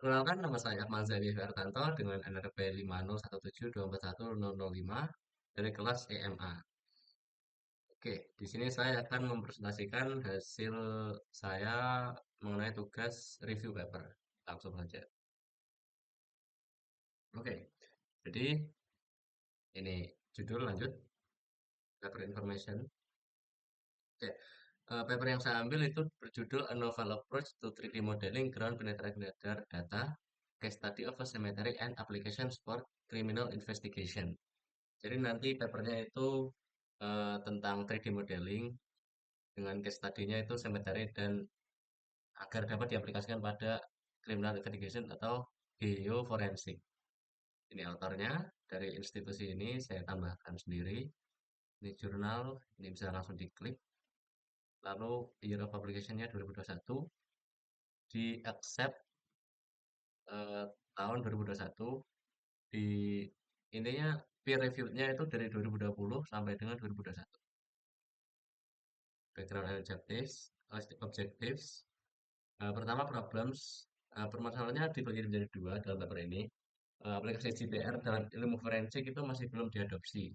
Perkenalkan, nama saya Ahmad Zaki Fertanto dengan NRP 50172410005 dari kelas EMA. Oke, di sini saya akan mempresentasikan hasil saya mengenai tugas review paper. Langsung saja. Oke, jadi ini judul lanjut, paper information. Oke, paper yang saya ambil itu berjudul A Novel Approach to 3D Modeling Ground Penetrating Data, Case Study of a Cemetery and Applications for Criminal Investigation. Jadi nanti papernya itu tentang 3D modeling dengan case study-nya itu cemetery dan agar dapat diaplikasikan pada criminal investigation atau geoforensik. Ini autornya dari institusi ini saya tambahkan sendiri. Ini jurnal, ini bisa langsung diklik. Lalu year of publication-nya 2021, di accept eh, tahun 2021, di intinya peer review-nya itu dari 2020 sampai dengan 2021. Background and objectives. Pertama problems, permasalahannya dibagi menjadi dua dalam paper ini. Aplikasi GPR dalam ilmu forensik itu masih belum diadopsi.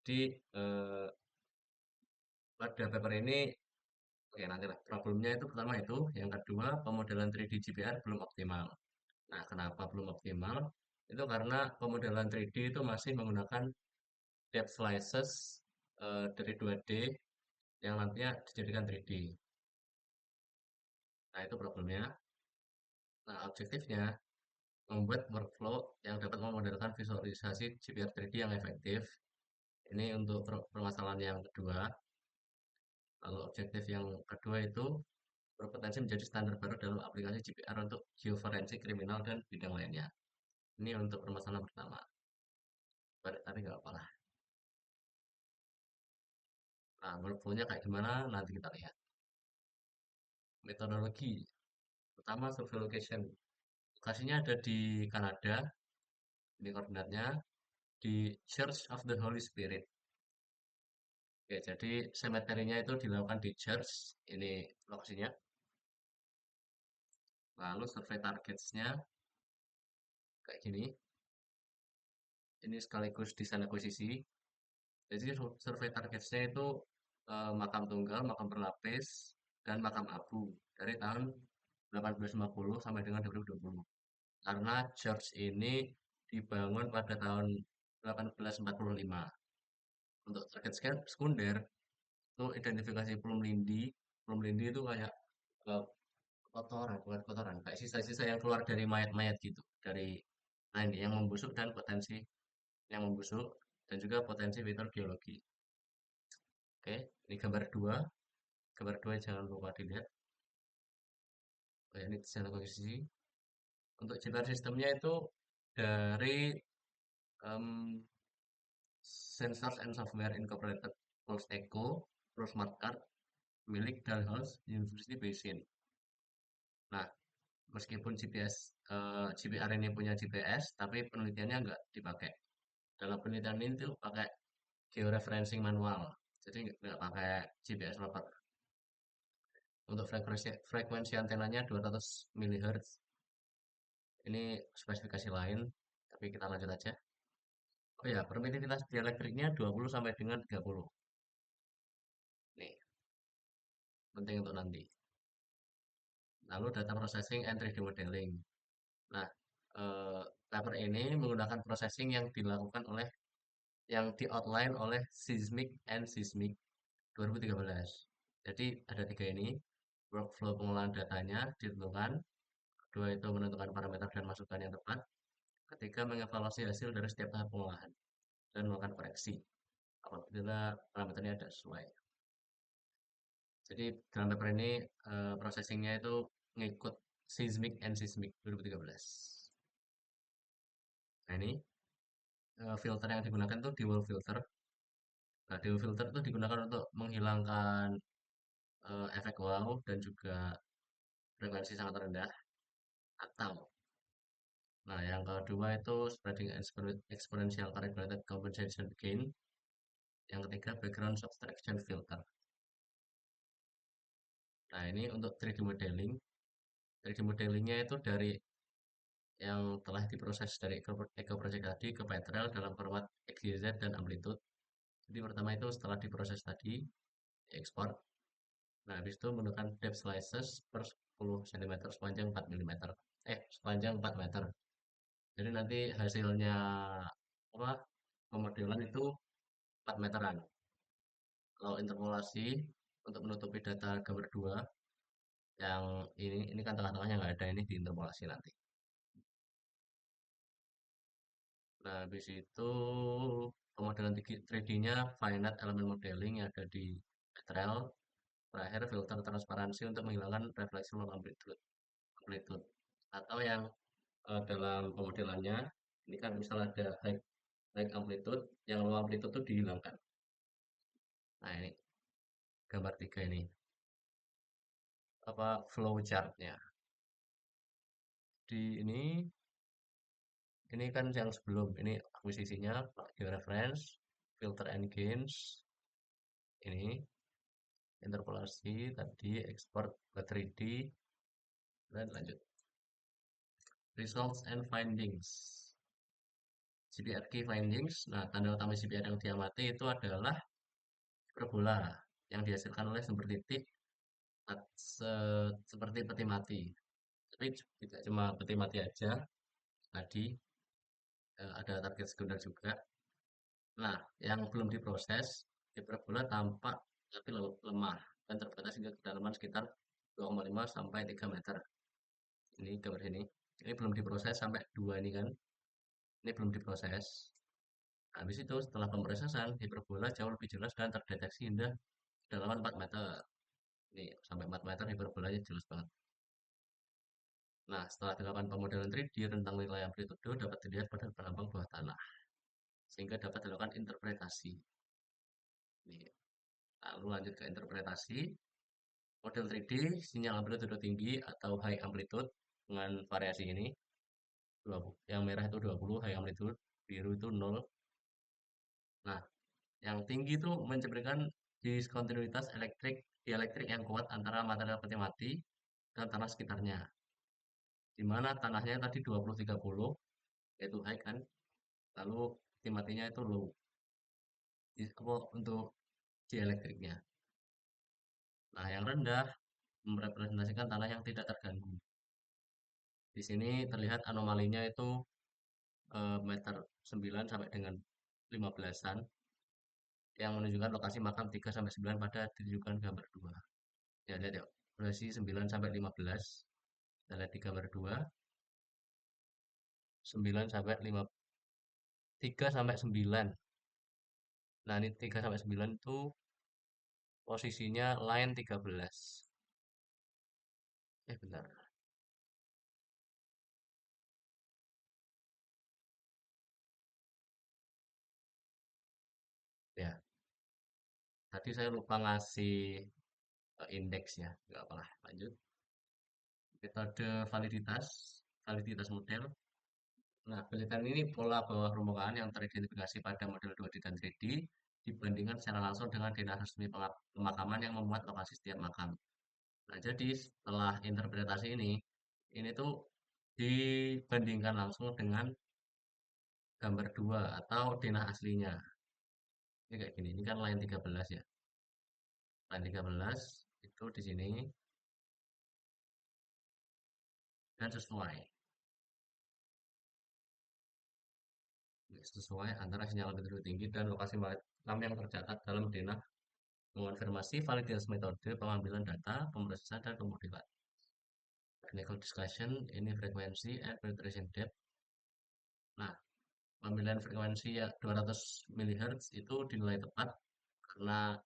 Jadi pada paper ini, oke nanti lah, problemnya itu pertama itu, yang kedua pemodelan 3D GPR belum optimal. Nah, kenapa belum optimal? Itu karena pemodelan 3D itu masih menggunakan depth slices dari 2D yang nantinya dijadikan 3D. Nah, itu problemnya. Nah, objektifnya membuat workflow yang dapat memodelkan visualisasi GPR 3D yang efektif. Ini untuk permasalahan yang kedua. Lalu objektif yang kedua itu berpotensi menjadi standar baru dalam aplikasi GPR untuk geoforensik kriminal dan bidang lainnya. Ini untuk permasalahan pertama. Tapi nggak apa lah. Nah, workflow-nya kayak gimana nanti kita lihat. Metodologi. Pertama, survey location. Lokasinya ada di Kanada. Ini koordinatnya. Di Church of the Holy Spirit. Oke, jadi cemetery-nya itu dilakukan di church. Ini lokasinya. Lalu survei targets-nya kayak gini. Ini sekaligus desain akuisisi. Jadi survei targets-nya itu makam tunggal, makam berlapis, dan makam abu dari tahun 1850 sampai dengan 2020. Karena church ini dibangun pada tahun 1845. Untuk target sekunder itu identifikasi pelum lindi. Pelum lindi itu kayak eh, kotoran, bukan kotoran, kayak sisa-sisa yang keluar dari mayat-mayat gitu, dari lain yang membusuk dan potensi yang membusuk dan juga potensi faktor geologi. Oke, ini gambar dua. Gambar dua jangan lupa dilihat. Oh, ini desain akuisisi. Untuk JPR sistemnya itu dari em, Sensors and Software Incorporated Pulse Echo, Pro Smart Card, milik Dalhousie University Bayesian. Nah, meskipun GPR ini punya GPS, tapi penelitiannya nggak dipakai. Dalam penelitian ini tuh pakai georeferencing manual, jadi nggak pakai GPS loper. Untuk frekuensi antenanya 200 MHz. Ini spesifikasi lain, tapi kita lanjut aja. Oh ya, permitivitas dielektriknya 20 sampai dengan 30. Nih, penting untuk nanti. Lalu data processing and 3D modeling. Nah, eh, paper ini menggunakan processing yang dilakukan oleh yang di outline oleh Seismic and Seismic 2013. Jadi ada tiga ini, workflow pengolahan datanya ditentukan, kedua itu menentukan parameter dan masukan yang tepat, ketiga mengevaluasi hasil dari setiap tahap pengolahan dan melakukan koreksi apabila parameternya tidak sesuai. Jadi dalam paper ini processingnya itu ngikut Seismic and Seismic 2013. Nah ini filter yang digunakan itu dual filter. Nah, dual filter itu digunakan untuk menghilangkan efek wow dan juga frekuensi sangat rendah. Atau, nah yang kedua itu spreading exponential correlated compensation gain. Yang ketiga background subtraction filter. Nah ini untuk 3D modeling. 3D modelingnya itu dari yang telah diproses dari Eco Project tadi ke Petrel dalam format XYZ dan amplitude. Jadi pertama itu setelah diproses tadi, diekspor. Nah, habis itu menggunakan depth slices per 10 cm sepanjang 4 mm. Sepanjang 4 meter. Jadi nanti hasilnya apa pemodelan itu 4 meteran. Kalau interpolasi untuk menutupi data gambar 2 yang ini kan tengah-tengahnya nggak ada, ini diinterpolasi nanti. Nah, habis itu pemodelan 3D-nya finite element modeling yang ada di Petrel. Terakhir filter transparansi untuk menghilangkan refleksi low amplitude. Atau yang dalam pemodelannya ini kan misalnya ada high amplitude, yang low amplitude itu dihilangkan. Nah, ini gambar 3 ini apa flow chartnya. Di ini kan yang sebelum ini akuisisinya pakai reference, filter and gains, ini interpolasi tadi, ekspor ke 3D, dan lanjut. Results and findings. CPR key findings. Nah, tanda utama CPR yang diamati itu adalah hiperbola yang dihasilkan oleh sumber titik seperti peti mati. Tapi tidak cuma peti mati aja. Tadi ada target sekunder juga. Nah, yang belum diproses, hiperbola tampak tapi lemah dan terbatas hingga kedalaman sekitar 2,5 sampai 3 meter. Ini gambar ini. Ini belum diproses sampai 2 ini kan. Ini belum diproses. Habis itu setelah pemrosesan, hiperbola jauh lebih jelas dan terdeteksi hingga kedalaman 4 meter. Ini sampai 4 meter hiperbolanya jelas banget. Nah, setelah dilakukan pemodelan 3D, rentang nilai amplitudo dapat dilihat pada penambang bawah tanah. Sehingga dapat dilakukan interpretasi. Nih, lalu lanjut ke interpretasi. Model 3D, sinyal amplitudo tinggi atau high amplitude dengan variasi ini. Yang merah itu 20, high amplitude, biru itu 0. Nah, yang tinggi itu mencerminkan diskontinuitas dielektrik yang kuat antara material peti mati dan tanah sekitarnya. Di mana tanahnya tadi 20-30, yaitu high kan, lalu peti matinya itu low. Untuk dielektriknya. Nah, yang rendah merepresentasikan tanah yang tidak terganggu. Di sini terlihat anomalinya itu meter 9 sampai dengan 15-an yang menunjukkan lokasi makam 3 sampai 9 pada tunjukkan gambar 2. Ya, lihat ya. Durasi 9 sampai 15. Kita lihat di gambar 2. 9 sampai 5 3 sampai 9. Nah, ini 3 sampai 9 itu posisinya line 13. Bentar. Ya, tadi saya lupa ngasih indeks ya. Nggak apa-apa. Lanjut. Metode validitas model. Nah, penelitian ini pola bawah permukaan yang teridentifikasi pada model 2D dan 3D dibandingkan secara langsung dengan dinas resmi pemakaman yang memuat lokasi setiap makam. Nah, jadi setelah interpretasi ini tuh dibandingkan langsung dengan gambar 2 atau denah aslinya. Ini kayak gini, ini kan line 13 ya. Line 13 itu di sini dan sesuai antara sinyal amplitudo tinggi dan lokasi makam yang tercatat dalam denah mengonfirmasi validitas metode pengambilan data, pemrosesan, dan pemodelan. Technical discussion, ini frekuensi and penetration depth. Nah, pemilihan frekuensi ya 200 MHz itu dinilai tepat karena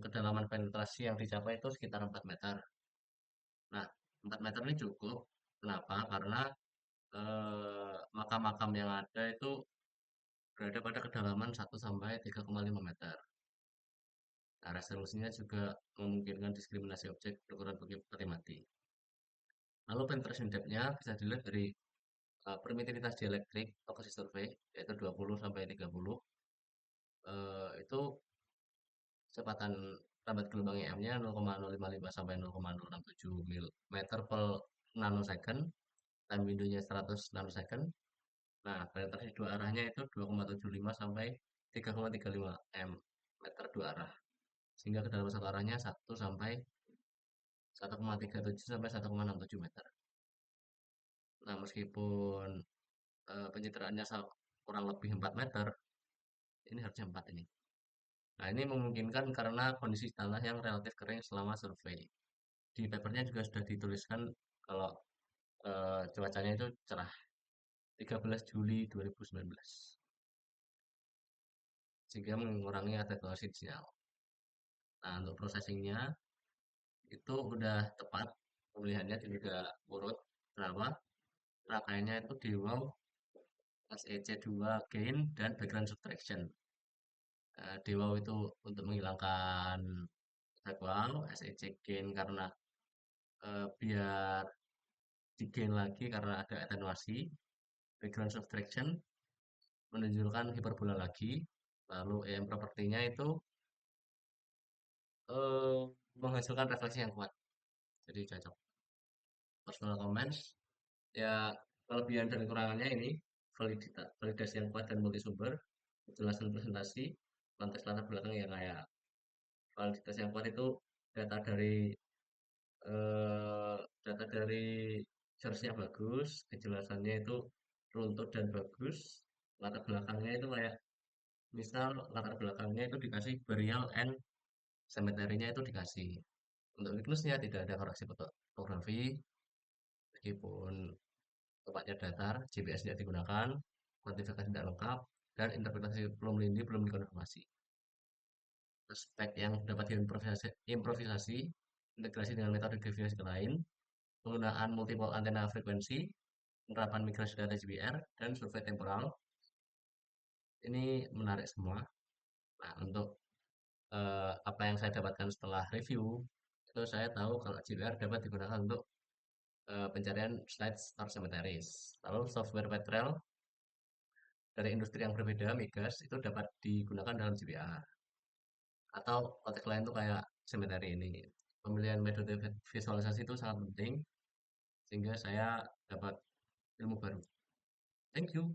kedalaman penetrasi yang dicapai itu sekitar 4 meter. Nah, 4 meter ini cukup. Kenapa? Karena makam-makam yang ada itu berada pada kedalaman 1 sampai 3,5 meter. Nah, resolusinya juga memungkinkan diskriminasi objek berukuran peti mati. Lalu penetration depth-nya bisa dilihat dari permitivitas dielektrik lokasi survei yaitu 20 sampai 30. Itu kecepatan lambat gelombang EM-nya 0,055 sampai 0,067 meter per nanosecond. time window-nya 100 nanosecond. Nah, penetrasi dua arahnya itu 2,75 sampai 3,35 m meter dua arah. Sehingga kedalaman satu arahnya 1 sampai 1,37 sampai 1,67 meter. Nah, meskipun pencitraannya kurang lebih 4 meter, ini harusnya 4 ini. Nah, ini memungkinkan karena kondisi tanah yang relatif kering selama survei. Di papernya juga sudah dituliskan kalau cuacanya itu cerah 13 Juli 2019, sehingga mengurangi ada fluktuasi sinyal. Nah, untuk processingnya itu udah tepat, pemilihannya juga urut berapa, rangkaiannya itu DWOW, SEC2 gain, dan background subtraction. DWOW itu untuk menghilangkan jadwal, SEC gain karena biar di gain lagi karena ada atenuasi, background subtraction menunjukkan hiperbola lagi, lalu EM propertinya itu eh, menghasilkan refleksi yang kuat, jadi cocok. Personal comments, ya kelebihan dan kekurangannya ini validasi yang kuat dan multisumber, kejelasan presentasi, konteks latar belakang yang kayak validitas yang kuat itu data dari eh, data dari source-nya bagus, kejelasannya itu runtut dan bagus, latar belakangnya itu kayak misal latar belakangnya itu dikasih burial and cemetery-nya itu dikasih. Untuk weakness-nya tidak ada koreksi fotografi, meskipun tempatnya datar, GPS tidak digunakan, kuantifikasi tidak lengkap, dan interpretasi belum lindi belum dikonfirmasi. Aspek yang dapat diimprovisasi, integrasi dengan metode grafis lain, penggunaan multiple antena frekuensi, penerapan migrasi data GPR, dan survei temporal. Ini menarik semua. Nah, untuk apa yang saya dapatkan setelah review, itu saya tahu kalau GPR dapat digunakan untuk pencarian slides or cemeteries. Lalu software Petrel dari industri yang berbeda, Migas, itu dapat digunakan dalam GPR. Atau konteks lain tuh kayak cemetery ini. Pemilihan metode visualisasi itu sangat penting, sehingga saya dapat ilmu baru. Thank you.